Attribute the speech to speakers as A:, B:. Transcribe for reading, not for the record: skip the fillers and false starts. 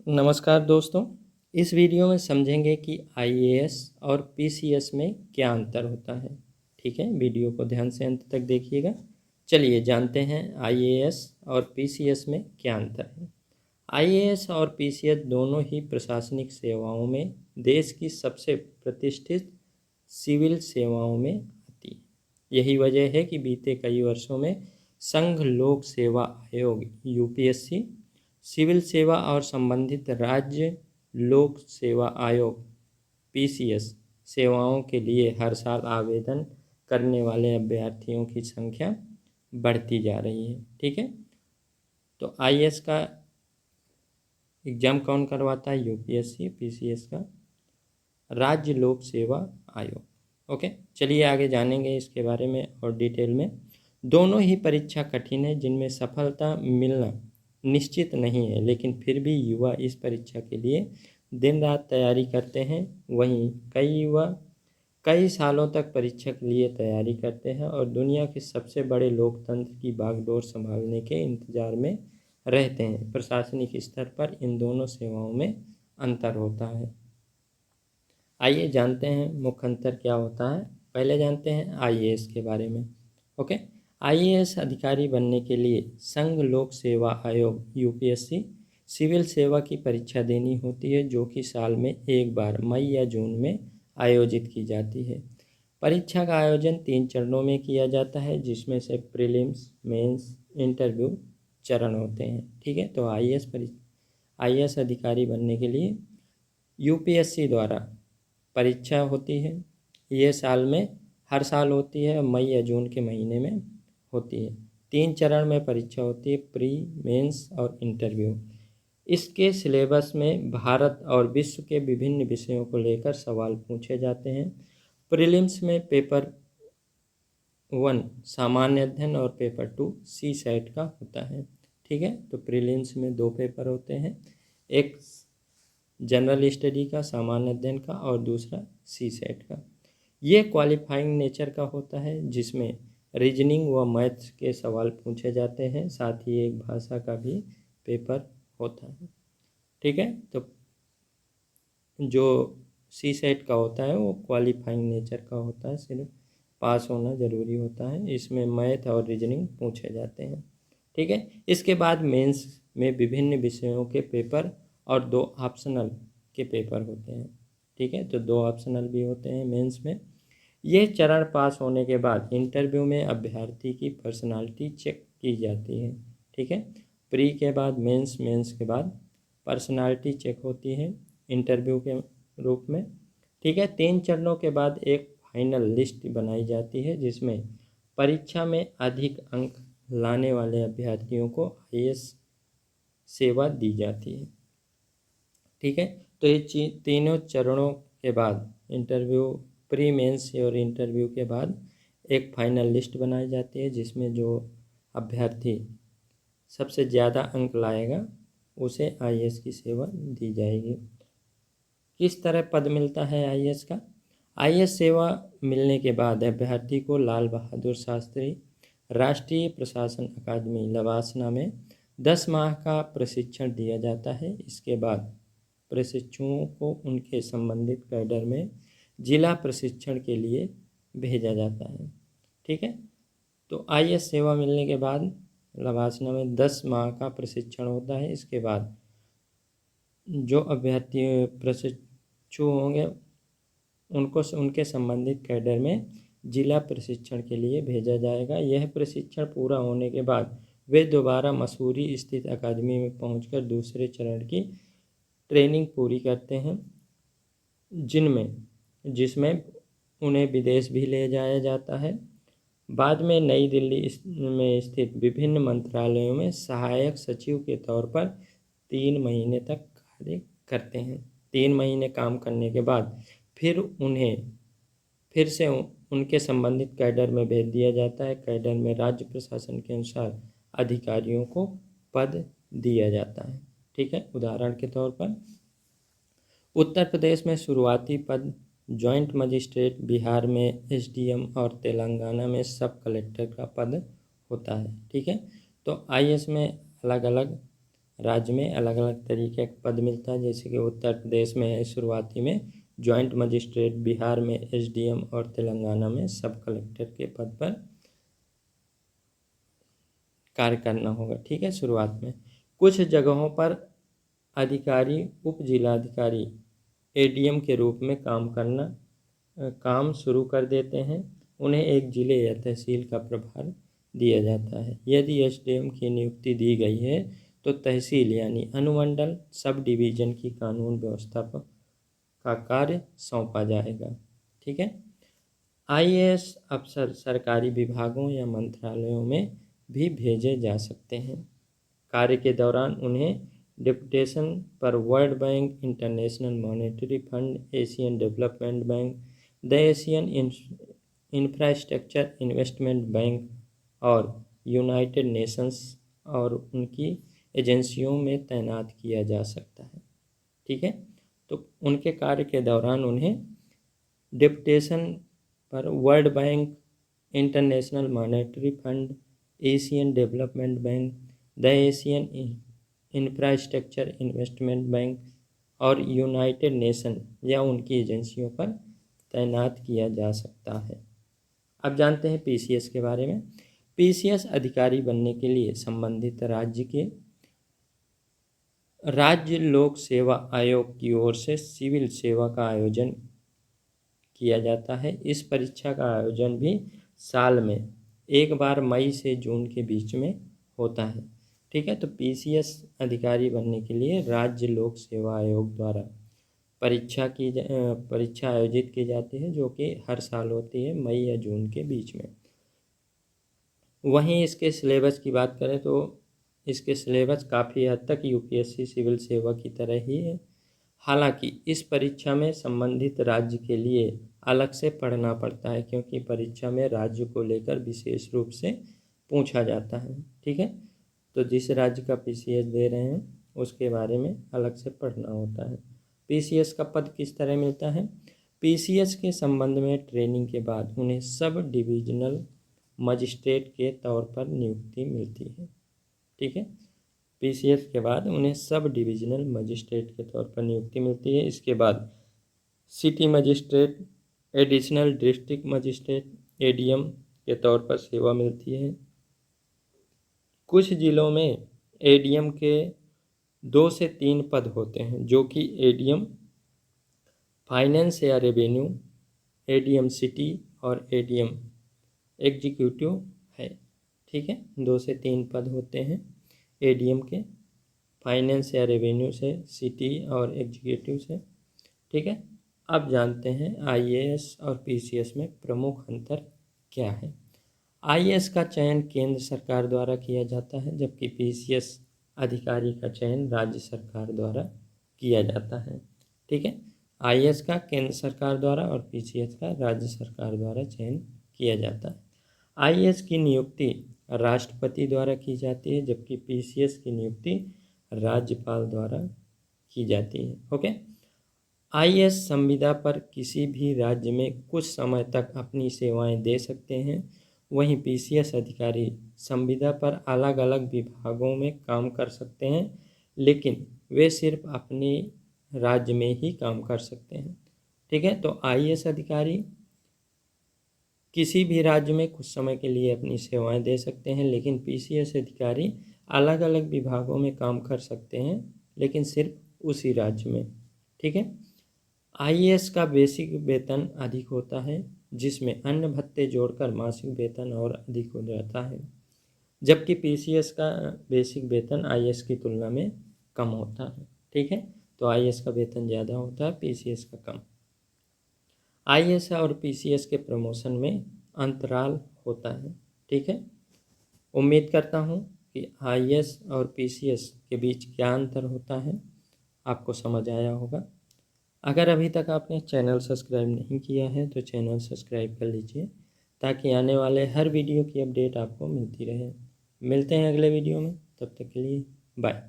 A: नमस्कार दोस्तों। इस वीडियो में समझेंगे कि आईएएस और पीसीएस में क्या अंतर होता है। ठीक है, वीडियो को ध्यान से अंत तक देखिएगा। चलिए जानते हैं आईएएस और पीसीएस में क्या अंतर है। आईएएस और पीसीएस दोनों ही प्रशासनिक सेवाओं में देश की सबसे प्रतिष्ठित सिविल सेवाओं में आती है। यही वजह है कि बीते कई वर्षों में संघ लोक सेवा आयोग यूपीएससी, सिविल सेवा और संबंधित राज्य लोक सेवा आयोग पीसीएस सेवाओं के लिए हर साल आवेदन करने वाले अभ्यर्थियों की संख्या बढ़ती जा रही है। ठीक है, तो आईएएस का एग्ज़ाम कौन करवाता है? यूपीएससी। पीसीएस का राज्य लोक सेवा आयोग। ओके, चलिए आगे जानेंगे इसके बारे में और डिटेल में। दोनों ही परीक्षा कठिन है, जिनमें सफलता मिलना निश्चित नहीं है, लेकिन फिर भी युवा इस परीक्षा के लिए दिन रात तैयारी करते हैं। वहीं कई युवा कई सालों तक परीक्षा के लिए तैयारी करते हैं और दुनिया के सबसे बड़े लोकतंत्र की बागडोर संभालने के इंतजार में रहते हैं। प्रशासनिक स्तर पर इन दोनों सेवाओं में अंतर होता है। आइए जानते हैं मुख्य अंतर क्या होता है। पहले जानते हैं आईएएस के बारे में। ओके, आईएएस अधिकारी बनने के लिए संघ लोक सेवा आयोग यूपीएससी सिविल सेवा की परीक्षा देनी होती है, जो कि साल में एक बार मई या जून में आयोजित की जाती है। परीक्षा का आयोजन 3 चरणों में किया जाता है, जिसमें से प्रीलिम्स, मेंस, इंटरव्यू चरण होते हैं। ठीक है, तो आईएएस अधिकारी बनने के लिए यूपीएससी द्वारा परीक्षा होती है। ये साल में हर साल होती है, मई या जून के महीने में होती है। 3 चरण में परीक्षा होती है, प्री, मेंस और इंटरव्यू। इसके सिलेबस में भारत और विश्व के विभिन्न विषयों को लेकर सवाल पूछे जाते हैं। प्रीलिम्स में पेपर 1 सामान्य अध्ययन और पेपर 2 सी सेट का होता है। ठीक है, तो प्रीलिम्स में 2 पेपर होते हैं, एक जनरल स्टडी का, सामान्य अध्ययन का, और दूसरा सी सेट का। ये क्वालिफाइंग नेचर का होता है, जिसमें रीजनिंग व मैथ्स के सवाल पूछे जाते हैं, साथ ही एक भाषा का भी पेपर होता है। ठीक है, तो जो सी सेट का होता है वो क्वालिफाइंग नेचर का होता है, सिर्फ पास होना ज़रूरी होता है। इसमें मैथ और रीजनिंग पूछे जाते हैं। ठीक है, इसके बाद मेंस में विभिन्न विषयों के पेपर और 2 ऑप्शनल के पेपर होते हैं। ठीक है, तो 2 ऑप्शनल भी होते हैं मेंस में। ये चरण पास होने के बाद इंटरव्यू में अभ्यर्थी की पर्सनालिटी चेक की जाती है। ठीक है, प्री के बाद मेंस, मेंस के बाद पर्सनालिटी चेक होती है इंटरव्यू के रूप में। ठीक है, 3 चरणों के बाद एक फाइनल लिस्ट बनाई जाती है, जिसमें परीक्षा में अधिक अंक लाने वाले अभ्यर्थियों को आईएएस सेवा दी जाती है। ठीक है, तो ये तीनों चरणों के बाद इंटरव्यू, प्री, मेंस और इंटरव्यू के बाद एक फाइनल लिस्ट बनाई जाती है, जिसमें जो अभ्यर्थी सबसे ज़्यादा अंक लाएगा उसे आईएएस की सेवा दी जाएगी। किस तरह पद मिलता है आईएएस का? आईएएस सेवा मिलने के बाद अभ्यर्थी को लाल बहादुर शास्त्री राष्ट्रीय प्रशासन अकादमी लवासना में 10 माह का प्रशिक्षण दिया जाता है। इसके बाद प्रशिक्षुओं को उनके संबंधित कैडर में जिला प्रशिक्षण के लिए भेजा जाता है। ठीक है, तो आईएएस सेवा मिलने के बाद लवासना में 10 माह का प्रशिक्षण होता है। इसके बाद जो अभ्यर्थी प्रशिक्षु होंगे उनको उनके संबंधित कैडर में जिला प्रशिक्षण के लिए भेजा जाएगा। यह प्रशिक्षण पूरा होने के बाद वे दोबारा मसूरी स्थित अकादमी में पहुंचकर दूसरे चरण की ट्रेनिंग पूरी करते हैं, जिसमें उन्हें विदेश भी ले जाया जाता है। बाद में नई दिल्ली में स्थित विभिन्न मंत्रालयों में सहायक सचिव के तौर पर 3 महीने तक कार्य करते हैं। 3 महीने काम करने के बाद फिर उन्हें फिर से उनके संबंधित कैडर में भेज दिया जाता है। कैडर में राज्य प्रशासन के अनुसार अधिकारियों को पद दिया जाता है। ठीक है, उदाहरण के तौर पर उत्तर प्रदेश में शुरुआती पद जॉइंट मजिस्ट्रेट, बिहार में एसडीएम और तेलंगाना में सब कलेक्टर का पद होता है। ठीक है, तो आईएएस में अलग अलग राज्य में अलग अलग तरीके का पद मिलता है, जैसे कि उत्तर प्रदेश में है शुरुआती में जॉइंट मजिस्ट्रेट, बिहार में एसडीएम और तेलंगाना में सब कलेक्टर के पद पर कार्य करना होगा। ठीक है, शुरुआत में कुछ जगहों पर अधिकारी उप जिलाधिकारी एडीएम के रूप में काम शुरू कर देते हैं। उन्हें एक जिले या तहसील का प्रभार दिया जाता है। यदि एसडीएम की नियुक्ति दी गई है तो तहसील यानी अनुमंडल सब डिवीजन की कानून व्यवस्था का कार्य सौंपा जाएगा। ठीक है, आईएएस अफसर सरकारी विभागों या मंत्रालयों में भी भेजे जा सकते हैं। कार्य के दौरान उन्हें डिप्यूटेशन पर world bank, international monetary fund, Asian development bank, the Asian infrastructure investment bank और यूनाइटेड नेशंस और उनकी एजेंसियों में तैनात किया जा सकता है। ठीक है, तो उनके कार्य के दौरान उन्हें डिप्यूटेशन पर world bank, international monetary fund, Asian development bank, the Asian infrastructure investment bank और यूनाइटेड नेशन या उनकी एजेंसियों पर तैनात किया जा सकता है। अब जानते हैं पीसीएस के बारे में। पीसीएस अधिकारी बनने के लिए संबंधित राज्य लोक सेवा आयोग की ओर से सिविल सेवा का आयोजन किया जाता है। इस परीक्षा का आयोजन भी साल में एक बार मई से जून के बीच में होता है। ठीक है, तो पीसीएस अधिकारी बनने के लिए राज्य लोक सेवा आयोग द्वारा परीक्षा आयोजित की जाती है, जो कि हर साल होती है मई या जून के बीच में। वहीं इसके सिलेबस की बात करें तो इसके सिलेबस काफ़ी हद तक यूपीएससी सिविल सेवा की तरह ही है। हालांकि इस परीक्षा में संबंधित राज्य के लिए अलग से पढ़ना पड़ता है, क्योंकि परीक्षा में राज्य को लेकर विशेष रूप से पूछा जाता है। ठीक है, तो जिस राज्य का पीसीएस दे रहे हैं उसके बारे में अलग से पढ़ना होता है। पीसीएस का पद किस तरह मिलता है? पीसीएस के संबंध में ट्रेनिंग के बाद उन्हें सब डिविजनल मजिस्ट्रेट के तौर पर नियुक्ति मिलती है। ठीक है, पीसीएस के बाद उन्हें सब डिविजनल मजिस्ट्रेट के तौर पर नियुक्ति मिलती है। इसके बाद city magistrate, additional district magistrate, ADM के तौर पर सेवा मिलती है। कुछ जिलों में एडीएम के 2 से 3 पद होते हैं, जो कि एडीएम फाइनेंस या रेवेन्यू, एडीएम सिटी और एडीएम एग्जीक्यूटिव है। ठीक है, 2 से 3 पद होते हैं एडीएम के, फाइनेंस या रेवेन्यू से, सिटी और एग्जीक्यूटिव से। ठीक है, अब जानते हैं आईएएस और पीसीएस में प्रमुख अंतर क्या है। आईएएस का चयन केंद्र सरकार द्वारा किया जाता है, जबकि पीसीएस अधिकारी का चयन राज्य सरकार द्वारा किया जाता है। ठीक है, आईएएस का केंद्र सरकार द्वारा और पीसीएस का राज्य सरकार द्वारा चयन किया जाता है। आईएएस की नियुक्ति राष्ट्रपति द्वारा की जाती है, जबकि पीसीएस की नियुक्ति राज्यपाल द्वारा की जाती है। ओके, आईएएस संविदा पर किसी भी राज्य में कुछ समय तक अपनी सेवाएं दे सकते हैं। वहीं पीसीएस अधिकारी संविदा पर अलग अलग विभागों में काम कर सकते हैं, लेकिन वे सिर्फ अपने राज्य में ही काम कर सकते हैं। ठीक है, तो आईएएस अधिकारी किसी भी राज्य में कुछ समय के लिए अपनी सेवाएं दे सकते हैं, लेकिन पीसीएस अधिकारी अलग अलग विभागों में काम कर सकते हैं, लेकिन सिर्फ उसी राज्य में। ठीक है, आईएएस का बेसिक वेतन अधिक होता है, जिसमें अन्य भत्ते जोड़कर मासिक वेतन और अधिक हो जाता है, जबकि पीसीएस का बेसिक वेतन आईएएस की तुलना में कम होता है। ठीक है, तो आईएएस का वेतन ज़्यादा होता है, पीसीएस का कम। आईएएस और पीसीएस के प्रमोशन में अंतराल होता है। ठीक है, उम्मीद करता हूँ कि आईएएस और पीसीएस के बीच क्या अंतर होता है आपको समझ आया होगा। अगर अभी तक आपने चैनल सब्सक्राइब नहीं किया है तो चैनल सब्सक्राइब कर लीजिए, ताकि आने वाले हर वीडियो की अपडेट आपको मिलती रहे। मिलते हैं अगले वीडियो में, तब तक के लिए बाय।